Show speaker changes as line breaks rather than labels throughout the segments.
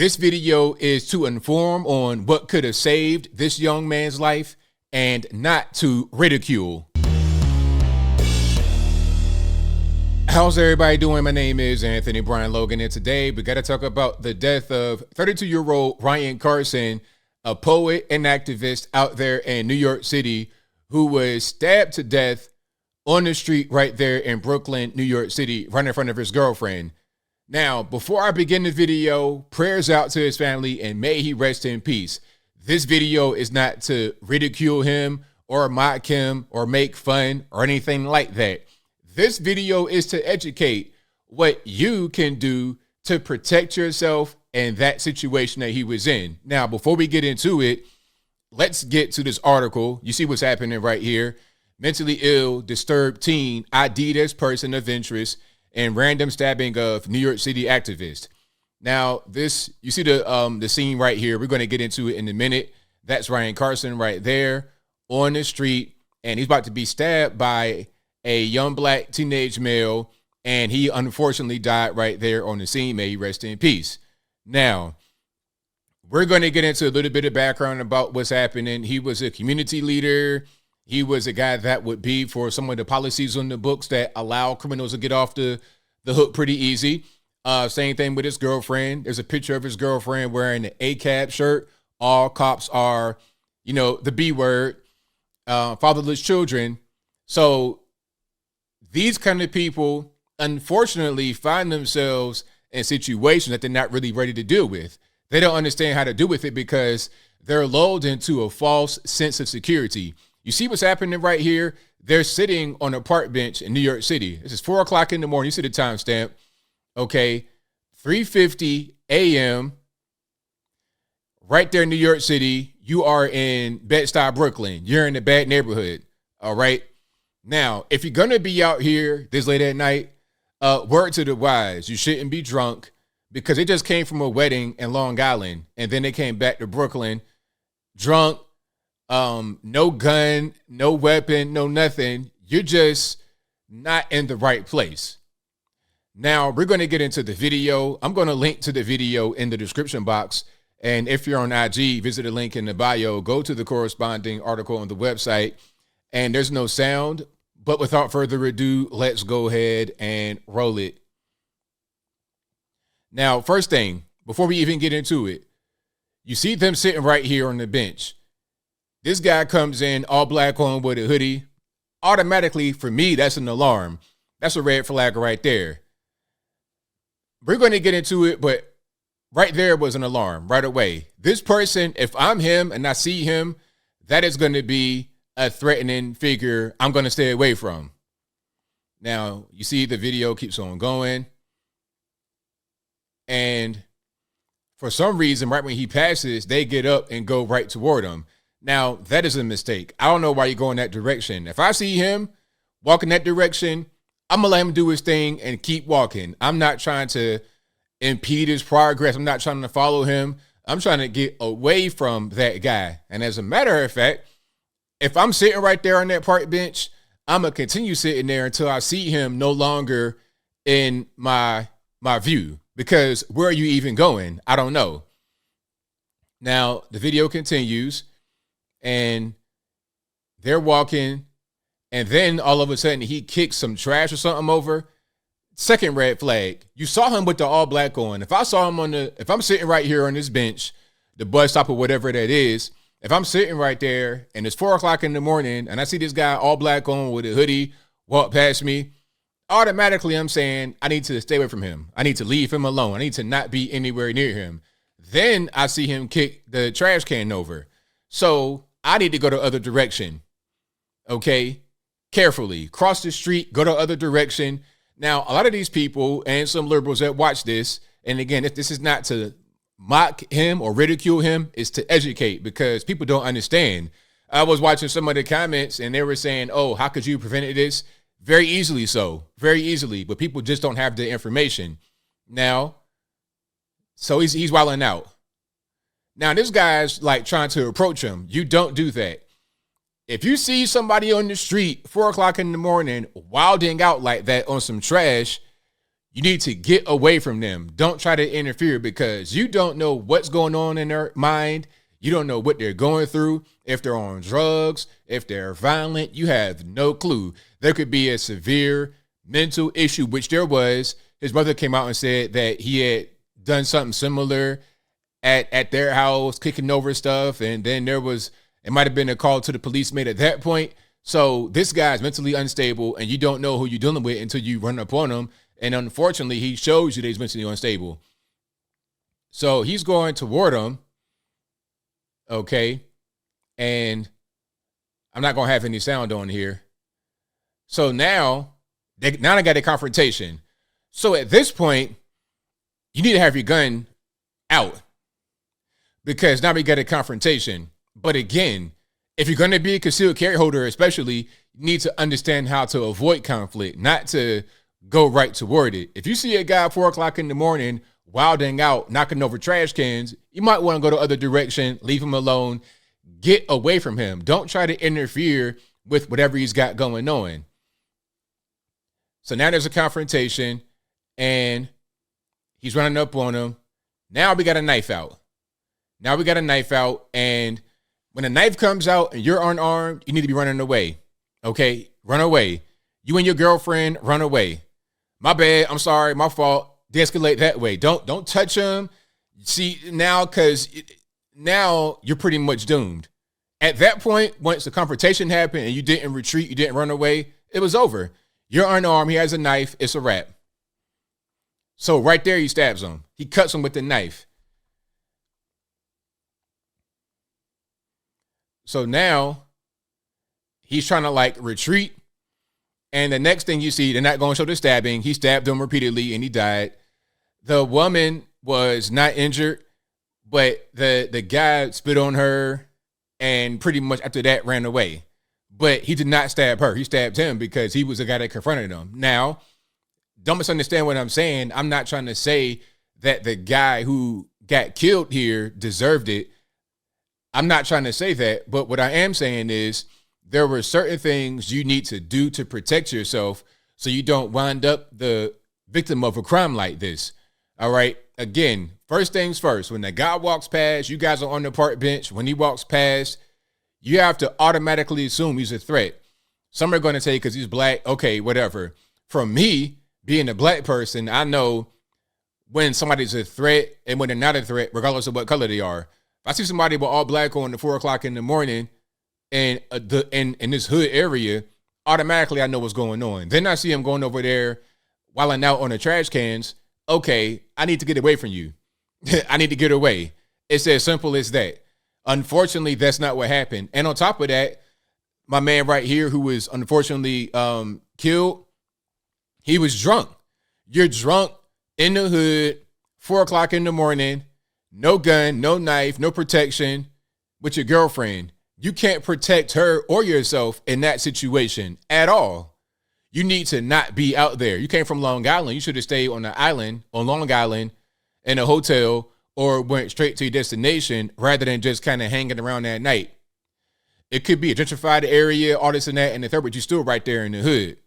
This video is to inform on what could have saved this young man's life and not to ridicule. How's everybody doing? My name is Anthony Brian Logan, and today we got to talk about the death of 32-year-old Ryan Carson, a poet and activist out there in New York City who was stabbed to death on the street right there in Brooklyn, New York City, right in front of his girlfriend. Now, before I begin the video, prayers out to his family and may he rest in peace. This video is not to ridicule him or mock him or make fun or anything like that. This video is to educate what you can do to protect yourself in that situation that he was in. Now, before we get into it, let's get to this article. You see what's happening right here. Mentally ill, disturbed teen ID'd as person of interest and random stabbing of New York City activist. Now, this, you see the scene right here. We're going to get into it in a minute. That's Ryan Carson right there on the street, and he's about to be stabbed by a young black teenage male, and he unfortunately died right there on the scene. May he rest in peace. Now, we're going to get into a little bit of background about what's happening. He was a community leader. He was a guy that would be for some of the policies on the books that allow criminals to get off the hook pretty easy. Same thing with his girlfriend. There's a picture of his girlfriend wearing an ACAB shirt. All cops are, the B word, fatherless children. So these kind of people, unfortunately, find themselves in situations that they're not really ready to deal with. They don't understand how to deal with it because they're lulled into a false sense of security. You see what's happening right here? They're sitting on a park bench in New York City. This is 4 o'clock in the morning. You see the timestamp. Okay, 3:50 a.m. right there in New York City. You are in Bed-Stuy, Brooklyn. You're in a bad neighborhood. All right. Now, if you're going to be out here this late at night, word to the wise, you shouldn't be drunk because they just came from a wedding in Long Island and then they came back to Brooklyn drunk. No gun, no weapon, no nothing. You're just not in the right place. Now, we're going to get into the video. I'm going to link to the video in the description box. And if you're on IG, visit the link in the bio, go to the corresponding article on the website. And there's no sound, but without further ado, let's go ahead and roll it. Now, first thing, before we even get into it, you see them sitting right here on the bench. This guy comes in all black on with a hoodie. Automatically, for me, that's an alarm. That's a red flag right there. We're going to get into it, but right there was an alarm right away. This person, if I'm him and I see him, that is going to be a threatening figure I'm going to stay away from. Now, you see the video keeps on going. And for some reason, right when he passes, they get up and go right toward him. Now, that is a mistake. I don't know why you're going that direction. If I see him walking that direction, I'm going to let him do his thing and keep walking. I'm not trying to impede his progress. I'm not trying to follow him. I'm trying to get away from that guy. And as a matter of fact, if I'm sitting right there on that park bench, I'm going to continue sitting there until I see him no longer in my view. Because where are you even going? I don't know. Now, the video continues. And they're walking, and then all of a sudden he kicks some trash or something over. Second red flag. You saw him with the all black on. If I saw him if I'm sitting right here on this bench, the bus stop or whatever that is, if I'm sitting right there and it's 4 o'clock in the morning and I see this guy all black on with a hoodie walk past me, automatically I'm saying I need to stay away from him. I need to leave him alone. I need to not be anywhere near him. Then I see him kick the trash can over. So I need to go the other direction. Okay? Carefully. Cross the street, go the other direction. Now, a lot of these people and some liberals that watch this, and again, if this is not to mock him or ridicule him, it's to educate because people don't understand. I was watching some of the comments and they were saying, oh, how could you prevent this? Very easily so. Very easily. But people just don't have the information. Now, so he's wilding out. Now, this guy's like trying to approach him. You don't do that. If you see somebody on the street 4 o'clock in the morning wilding out like that on some trash, You need to get away from them. Don't try to interfere because you don't know what's going on in their mind. You don't know what they're going through. If they're on drugs, if they're violent, you have no clue. There could be a severe mental issue, which there was. His mother came out and said that he had done something similar at their house, kicking over stuff. And then it might have been a call to the police made at that point. So this guy's mentally unstable and you don't know who you're dealing with until you run up on him. And unfortunately, he shows you that he's mentally unstable. So he's going toward him. Okay. And I'm not going to have any sound on here. So now they got a confrontation. So at this point, you need to have your gun out because now we got a confrontation. But again, if you're going to be a concealed carry holder, especially, you need to understand how to avoid conflict, not to go right toward it. If you see a guy at 4 o'clock in the morning wilding out, knocking over trash cans, you might want to go the other direction, leave him alone, get away from him. Don't try to interfere with whatever he's got going on. So now there's a confrontation and he's running up on him. Now we got a knife out. And when a knife comes out and you're unarmed, you need to be running away. Okay? Run away. You and your girlfriend, run away. My bad. I'm sorry. My fault. De-escalate that way. Don't touch him. See, now, because now you're pretty much doomed. At that point, once the confrontation happened and you didn't retreat, you didn't run away, it was over. You're unarmed. He has a knife. It's a wrap. So right there, he stabs him. He cuts him with the knife. So now he's trying to retreat. And the next thing you see, they're not going to show the stabbing. He stabbed him repeatedly and he died. The woman was not injured, but the guy spit on her and pretty much after that ran away. But he did not stab her. He stabbed him because he was the guy that confronted him. Now, don't misunderstand what I'm saying. I'm not trying to say that the guy who got killed here deserved it. I'm not trying to say that. But what I am saying is there were certain things you need to do to protect yourself so you don't wind up the victim of a crime like this. All right. Again, first things first, when the guy walks past, you guys are on the park bench. When he walks past, you have to automatically assume he's a threat. Some are going to say because he's black. Okay, whatever. For me, being a black person, I know when somebody's a threat and when they're not a threat, regardless of what color they are. If I see somebody with all black on at 4 o'clock in the morning and in this hood area, automatically I know what's going on. Then I see him going over there wilding out on the trash cans. Okay, I need to get away from you. I need to get away. It's as simple as that. Unfortunately, that's not what happened. And on top of that, my man right here who was unfortunately killed, he was drunk. You're drunk in the hood, 4 o'clock in the morning, no gun, no knife, no protection with your girlfriend. You can't protect her or yourself in that situation at all. You need to not be out there. You came from Long Island. You should have stayed on the island, on Long Island, in a hotel, or went straight to your destination rather than just kind of hanging around that night. It could be a gentrified area, all this and that, and the third, but you're still right there in the hood.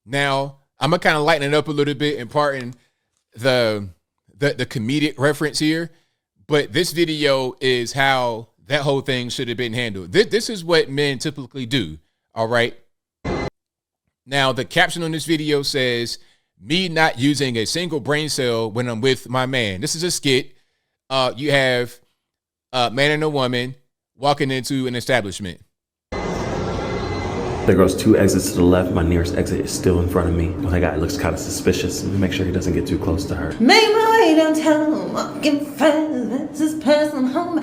Now, I'm going to kind of lighten it up a little bit and pardon the comedic reference here, but this video is how that whole thing should have been handled. This is what men typically do, all right? Now, the caption on this video says, "Me not using a single brain cell when I'm with my man." This is a skit. You have a man and a woman walking into an establishment.
There goes 2 exits to the left. My nearest exit is still in front of me. Well, that guy looks kind of suspicious. Let me make sure he doesn't get too close to her.
Make my way downtown, walking fast, that's his person home.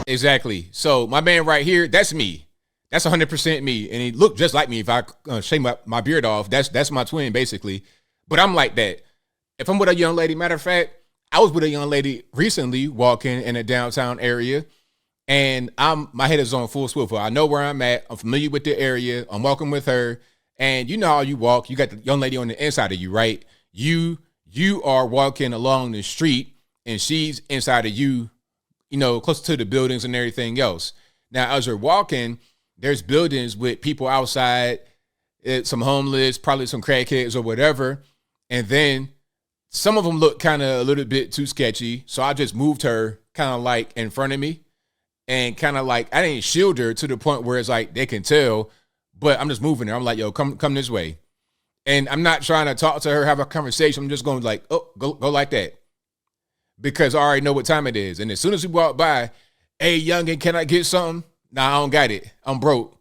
Exactly. So my man right here, that's me. That's 100% me. And he looked just like me. If I shave my beard off, that's my twin basically. But I'm like that. If I'm with a young lady, matter of fact, I was with a young lady recently walking in a downtown area, and my head is on full swivel. I know where I'm at. I'm familiar with the area. I'm walking with her. And you know how you walk. You got the young lady on the inside of you, right? You are walking along the street and she's inside of you, close to the buildings and everything else. Now, as you're walking, there's buildings with people outside some homeless, probably some crackheads or whatever. And then some of them look kind of a little bit too sketchy. So I just moved her kind of like in front of me and kind of like, I didn't shield her to the point where it's like they can tell, but I'm just moving her. I'm like, yo, come this way. And I'm not trying to talk to her, have a conversation. I'm just going like, oh, go like that. Because I already know what time it is. And as soon as we walk by, hey, youngin, can I get something? Nah, I don't got it. I'm broke.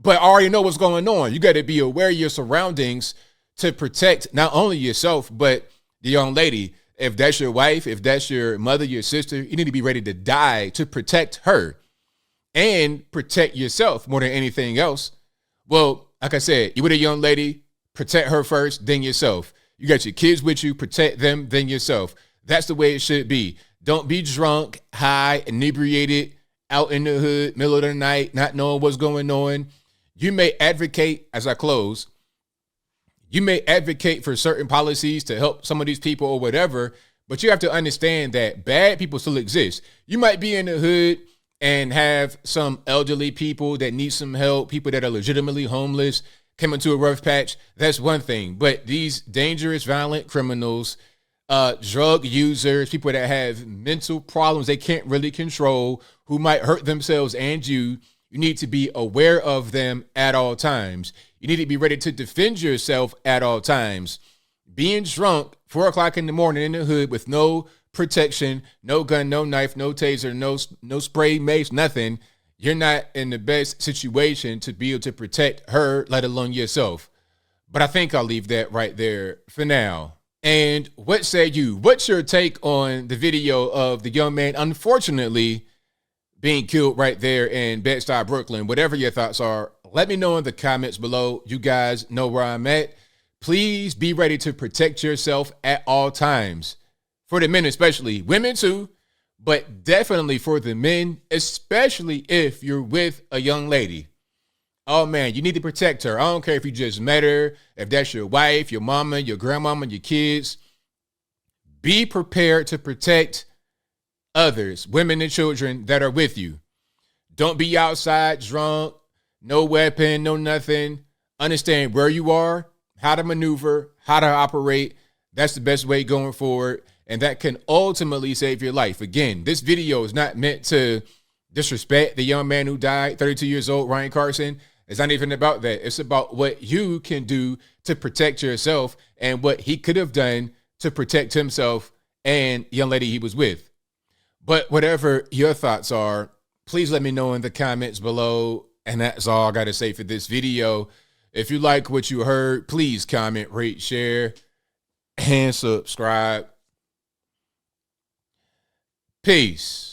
But I already know what's going on. You got to be aware of your surroundings to protect not only yourself, but the young lady. If that's your wife, if that's your mother, your sister, you need to be ready to die to protect her and protect yourself more than anything else. Well, like I said, you with a young lady, protect her first, then yourself. You got your kids with you, protect them, then yourself. That's the way it should be. Don't be drunk, high, inebriated, out in the hood, middle of the night, not knowing what's going on. You may advocate, as I close, you may advocate for certain policies to help some of these people or whatever, but you have to understand that bad people still exist. You might be in the hood and have some elderly people that need some help, people that are legitimately homeless, come into a rough patch. That's one thing. But these dangerous, violent criminals, drug users, people that have mental problems they can't really control, who might hurt themselves and you need to be aware of them at all times. You need to be ready to defend yourself at all times. Being drunk 4 o'clock in the morning in the hood with no protection, no gun, no knife, no taser, no spray, mace, nothing, you're not in the best situation to be able to protect her, let alone yourself. But I think I'll leave that right there for now. And what say you? What's your take on the video of the young man, unfortunately, being killed right there in Bed-Stuy, Brooklyn? Whatever your thoughts are, let me know in the comments below. You guys know where I'm at. Please be ready to protect yourself at all times. For the men especially, women too, but definitely for the men, especially if you're with a young lady. Oh man, you need to protect her. I don't care if you just met her, if that's your wife, your mama, your grandmama, your kids. Be prepared to protect others, women and children that are with you. Don't be outside drunk, no weapon, no nothing. Understand where you are, how to maneuver, how to operate. That's the best way going forward. And that can ultimately save your life. Again, this video is not meant to disrespect the young man who died, 32 years old, Ryan Carson. It's not even about that. It's about what you can do to protect yourself and what he could have done to protect himself and the young lady he was with. But whatever your thoughts are, please let me know in the comments below. And that's all I got to say for this video. If you like what you heard, please comment, rate, share, and subscribe. Peace.